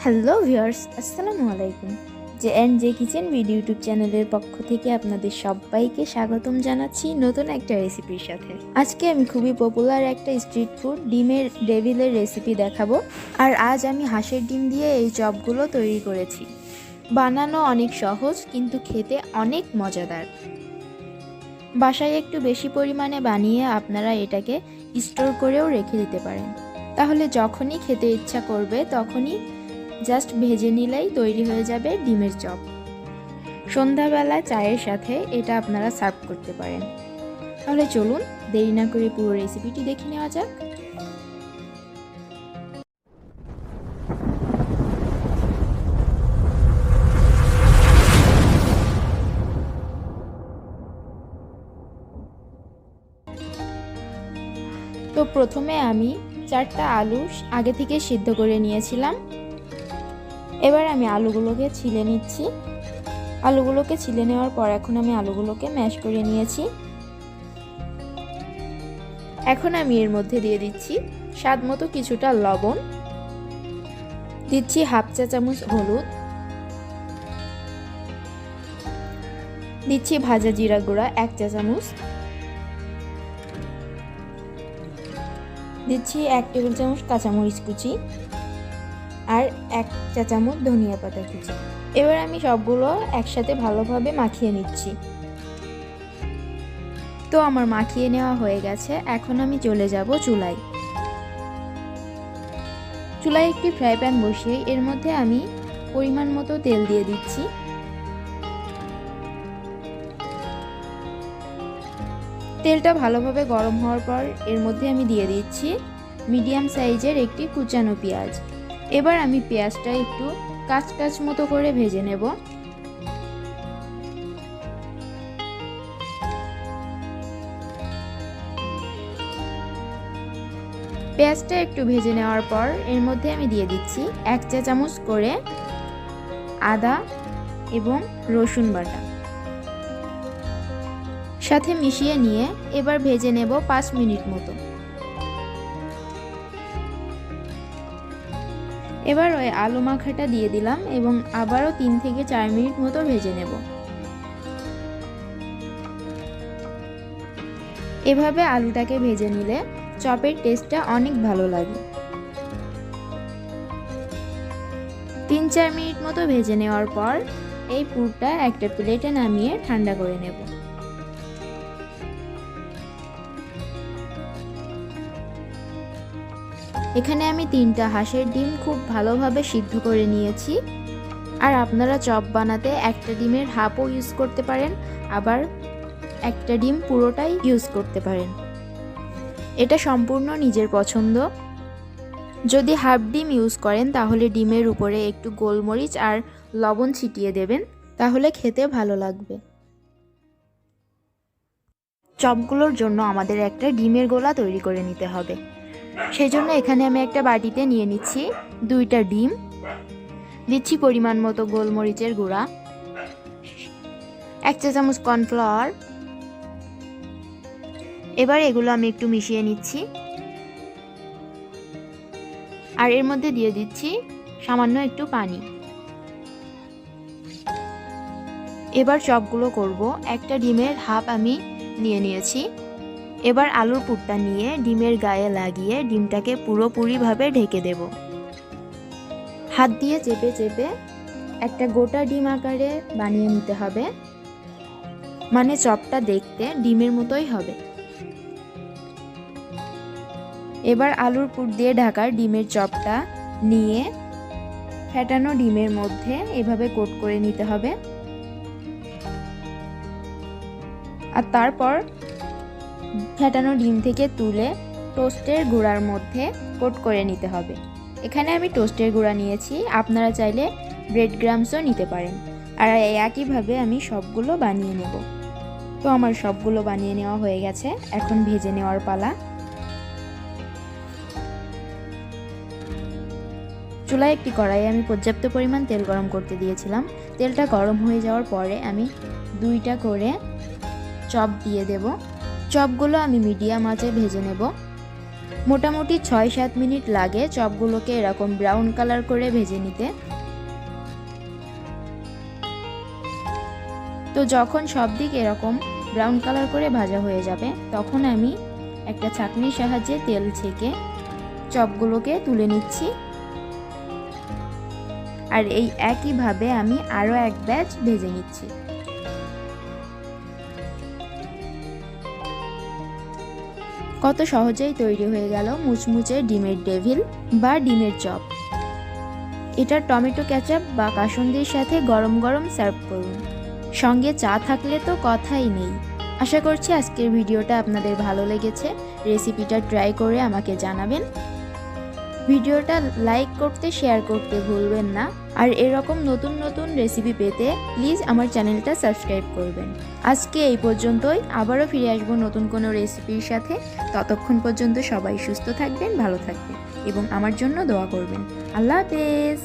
Hello viewers, আসসালামু আলাইকুম। J kitchen video YouTube চ্যানেলের পক্ষ থেকে আপনাদের সবাইকে স্বাগতম জানাচ্ছি নতুন একটা রেসিপির সাথে। আজকে আমি খুবই পপুলার একটা স্ট্রিট ফুড ডিমের ডেভিলের রেসিপি দেখাবো। আর আজ আমি হাঁসের ডিম দিয়ে এই চপগুলো তৈরি করেছি। বানানো অনেক সহজ, কিন্তু খেতে অনেক মজাদার। বাসায় একটু বেশি পরিমাণে বানিয়ে আপনারা এটাকে স্টোর করেও রেখে দিতে পারেন। তাহলে যখনই খেতে ইচ্ছা করবে তখনই জাস্ট ভেজে নিলেই তৈরি হয়ে যাবে ডিমের চপ। সন্ধ্যাবেলা চায়ের সাথে এটা আপনারা সার্ভ করতে পারেন। তাহলে চলুন দেরি না করে পুরো রেসিপিটি দেখে নেওয়া যাক। তো প্রথমে আমি 4টা আলু আগে থেকে সিদ্ধ করে নিয়েছিলাম। এবার আমি আলুগুলোকে ছিলে নিচ্ছি। আলুগুলোকে ছিলে নেওয়ার পর এখন আমি আলুগুলোকে ম্যাশ করে নিয়েছি। এখন আমি এর মধ্যে দিয়ে দিচ্ছি স্বাদ মতো কিছুটা লবণ, দিচ্ছি হাফ চা চামচ হলুদ, দিচ্ছি ভাজা জিরা গুঁড়া 1 চা চামচ, দিচ্ছি 1 টেবিল চামচ কাঁচামরিচ কুচি আর 1 চা চামচ ধনিয়া পাতা কুচি। এবার আমি সবগুলো একসাথে ভালোভাবে মাখিয়ে নিচ্ছি। তো আমার মাখিয়ে নেওয়া হয়ে গেছে। এখন আমি চলে যাব চুলায়। চুলায় একটি ফ্রাই প্যান বসিয়ে এর মধ্যে আমি পরিমাণ মতো তেল দিয়ে দিচ্ছি। তেলটা ভালোভাবে গরম হওয়ার পর এর মধ্যে আমি দিয়ে দিচ্ছি মিডিয়াম সাইজের একটি কুচানো পেঁয়াজ। এবার আমি পেঁয়াজটা একটু কাঁচ মতো করে ভেজে নেব। পেঁয়াজটা একটু ভেজে নেওয়ার পর এর মধ্যে আমি দিয়ে দিচ্ছি 1 চা চামচ করে আদা এবং রসুন বাটা, সাথে মিশিয়ে নিয়ে এবার ভেজে নেব 5 মিনিট মতো। এবার ওই আলু মাখাটা দিয়ে দিলাম এবং আবারও 3 থেকে 4 মিনিট মতো ভেজে নেব। এভাবে আলুটাকে ভেজে নিলে চপের টেস্টটা অনেক ভালো লাগে। 3-4 মিনিট মতো ভেজে নেওয়ার পর এই পুরটা একটা প্লেটে নামিয়ে ঠান্ডা করে নেব। এখানে আমি 3টা হাঁসের ডিম খুব ভালোভাবে সিদ্ধ করে নিয়েছি। আর আপনারা চপ বানাতে একটা ডিমের হাফও ইউজ করতে পারেন, আবার একটা ডিম পুরোটাই ইউজ করতে পারেন। এটা সম্পূর্ণ নিজের পছন্দ। যদি হাফ ডিম ইউজ করেন তাহলে ডিমের উপরে একটু গোলমরিচ আর লবণ ছিটিয়ে দেবেন, তাহলে খেতে ভালো লাগবে। চপগুলোর জন্য আমাদের একটা ডিমের গোলা তৈরি করে নিতে হবে। সেই জন্য এখানে আমি একটা বাটিতে নিয়ে নিচ্ছি 2টা ডিম, দিচ্ছি পরিমাণ মতো গোলমরিচের গুঁড়া, 1 চা চামচ কর্নফ্লাওয়ার। এবার এগুলো আমি একটু মিশিয়ে নিচ্ছি আর এর মধ্যে দিয়ে দিচ্ছি সামান্য একটু পানি। এবার চপগুলো করব। একটা ডিমের হাফ আমি নিয়ে নিয়েছি। এবার আলুর পুরটা নিয়ে ডিমের গায়ে লাগিয়ে ডিমটাকে পুরোপুরিভাবে ঢেকে দেব। হাত দিয়ে চেপে চেপে একটা গোটা ডিম আকারে বানিয়ে নিতে হবে, মানে চপটা দেখতে ডিমের মতোই হবে। এবার আলুর পুর দিয়ে ঢাকা ডিমের চপটা নিয়ে ফেটানো ডিমের মধ্যে এভাবে কোট করে নিতে হবে। আর তারপর ফেটানো ডিম থেকে তুলে টোস্টের গুঁড়ার মধ্যে কোট করে নিতে হবে। এখানে আমি টোস্টের গুঁড়া নিয়েছি, আপনারা চাইলে ব্রেড গ্রামসও নিতে পারেন। আর একইভাবে আমি সবগুলো বানিয়ে নেব। তো আমার সবগুলো বানিয়ে নেওয়া হয়ে গেছে, এখন ভেজে নেওয়ার পালা। চুলায় একটি কড়াইয়ে আমি পর্যাপ্ত পরিমাণ তেল গরম করতে দিয়েছিলাম। তেলটা গরম হয়ে যাওয়ার পরে আমি 2টা করে চপ দিয়ে দেব। চপগুলো আমি মিডিয়াম আঁচে ভেজে নেব। মোটামুটি ৬-৭ মিনিট লাগে চপগুলোকে এরকম ব্রাউন কালার করে ভেজে নিতে। তো যখন সব দিক এরকম ব্রাউন কালার করে ভাজা হয়ে যাবে তখন আমি একটা ছাঁকনির সাহায্যে তেল ছেঁকে চপগুলোকে তুলে নিচ্ছি। আর এই একইভাবে আমি আরও এক ব্যাচ ভেজে নিচ্ছি। কত সহজেই তৈরি হয়ে গেল মুচমুচে ডিমের ডেভিল বা ডিমের চপ। এটা টমেটো কেচাপ বা কাসুন্দির সাথে গরম গরম সার্ভ করুন, সঙ্গে চা থাকলে তো কথাই নেই। আশা করছি আজকের ভিডিওটা আপনাদের ভালো লেগেছে। রেসিপিটা ট্রাই করে আমাকে জানাবেন। ভিডিওটা লাইক করতে, শেয়ার করতে ভুলবেন না। আর এরকম নতুন নতুন রেসিপি পেতে প্লিজ আমার চ্যানেলটা সাবস্ক্রাইব করবেন। আজকে এই পর্যন্তই, আবারও ফিরে আসবো নতুন কোনো রেসিপির সাথে। ততক্ষণ পর্যন্ত সবাই সুস্থ থাকবেন, ভালো থাকবেন এবং আমার জন্য দোয়া করবেন। আল্লাহ হাফেজ।